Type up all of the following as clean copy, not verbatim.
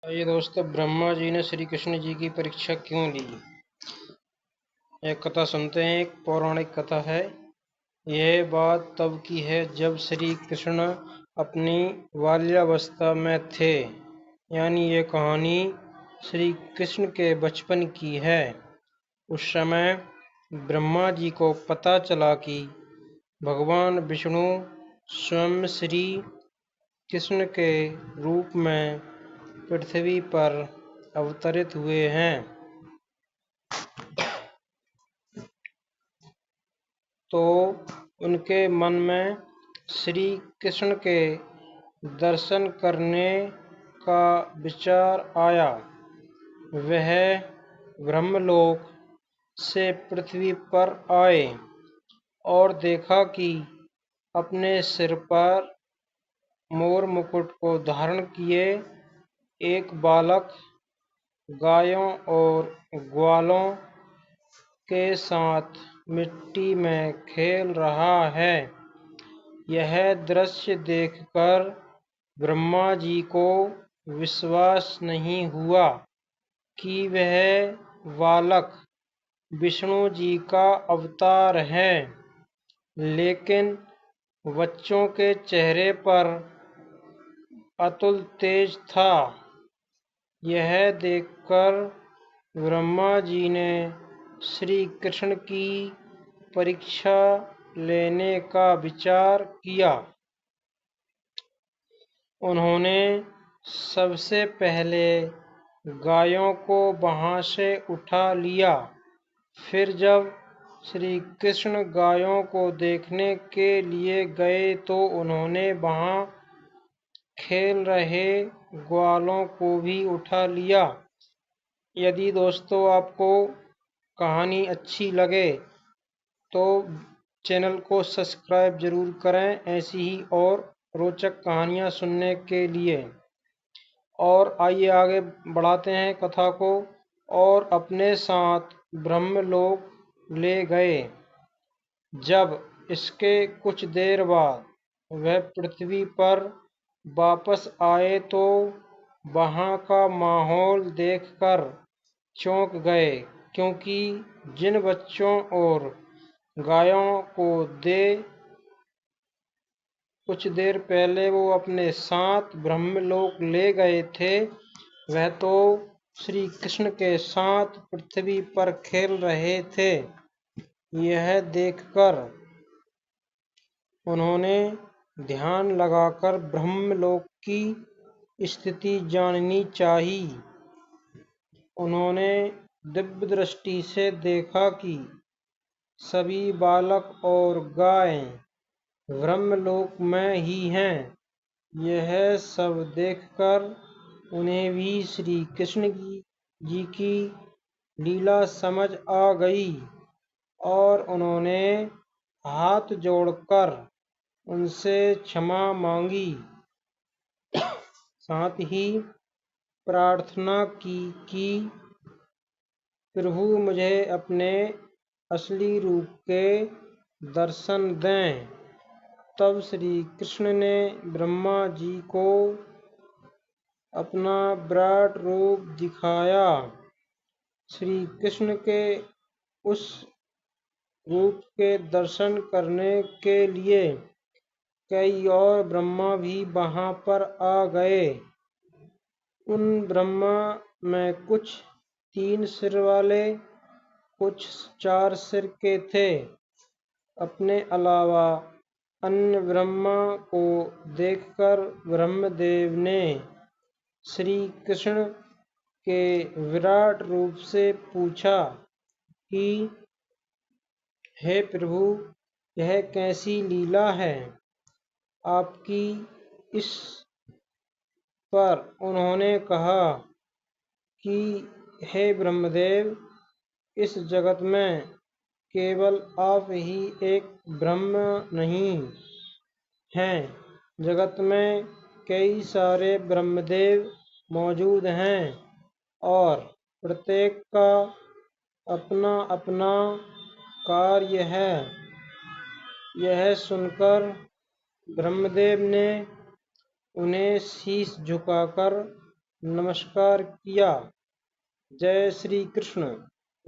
ये दोस्तों, ब्रह्मा जी ने श्री कृष्ण जी की परीक्षा क्यों ली? एक कथा सुनते हैं। एक पौराणिक कथा है। यह बात तब की है जब श्री कृष्ण अपनी बाल्यावस्था में थे। यानी ये कहानी श्री कृष्ण के बचपन की है। उस समय ब्रह्मा जी को पता चला कि भगवान विष्णु स्वयं श्री कृष्ण के रूप में पृथ्वी पर अवतरित हुए हैं। तो उनके मन में श्री कृष्ण के दर्शन करने का विचार आया। वह ब्रह्मलोक से पृथ्वी पर आए और देखा कि अपने सिर पर मोर मुकुट को धारण किए एक बालक गायों और ग्वालों के साथ मिट्टी में खेल रहा है। यह दृश्य देखकर ब्रह्मा जी को विश्वास नहीं हुआ कि वह बालक विष्णु जी का अवतार है। लेकिन बच्चों के चेहरे पर अतुल तेज था। यह देखकर ब्रह्मा जी ने श्री कृष्ण की परीक्षा लेने का विचार किया। उन्होंने सबसे पहले गायों को वहां से उठा लिया। फिर जब श्री कृष्ण गायों को देखने के लिए गए तो उन्होंने वहां खेल रहे ग्वालों को भी उठा लिया। यदि दोस्तों आपको कहानी अच्छी लगे तो चैनल को सब्सक्राइब जरूर करें, ऐसी ही और रोचक कहानियां सुनने के लिए। और आइए आगे बढ़ाते हैं कथा को। और अपने साथ ब्रह्मलोक ले गए। जब इसके कुछ देर बाद वह पृथ्वी पर वापस आए तो वहां का माहौल देखकर चौंक गए, क्योंकि जिन बच्चों और गायों को कुछ देर पहले वो अपने साथ ब्रह्मलोक ले गए थे, वह तो श्री कृष्ण के साथ पृथ्वी पर खेल रहे थे। यह देखकर उन्होंने ध्यान लगाकर ब्रह्मलोक की स्थिति जाननी चाहिए। उन्होंने दिव्य दृष्टि से देखा कि सभी बालक और गाय ब्रह्मलोक में ही हैं। यह सब देखकर उन्हें भी श्री कृष्ण जी की लीला समझ आ गई और उन्होंने हाथ जोड़कर उनसे क्षमा मांगी। साथ ही प्रार्थना की कि प्रभु मुझे अपने असली रूप के दर्शन दें। तब श्री कृष्ण ने ब्रह्मा जी को अपना विराट रूप दिखाया। श्री कृष्ण के उस रूप के दर्शन करने के लिए कई और ब्रह्मा भी वहां पर आ गए। उन ब्रह्मा में कुछ 3 सिर वाले, कुछ 4 सिर के थे। अपने अलावा अन्य ब्रह्मा को देखकर ब्रह्मदेव ने श्री कृष्ण के विराट रूप से पूछा कि हे प्रभु, यह कैसी लीला है आपकी। इस पर उन्होंने कहा कि हे ब्रह्मदेव, इस जगत में केवल आप ही एक ब्रह्म नहीं हैं। जगत में कई सारे ब्रह्मदेव मौजूद हैं और प्रत्येक का अपना अपना कार्य है। यह सुनकर ब्रह्मदेव ने उन्हें शीश झुकाकर नमस्कार किया। जय श्री कृष्ण,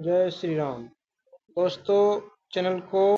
जय श्री राम। दोस्तों, चैनल को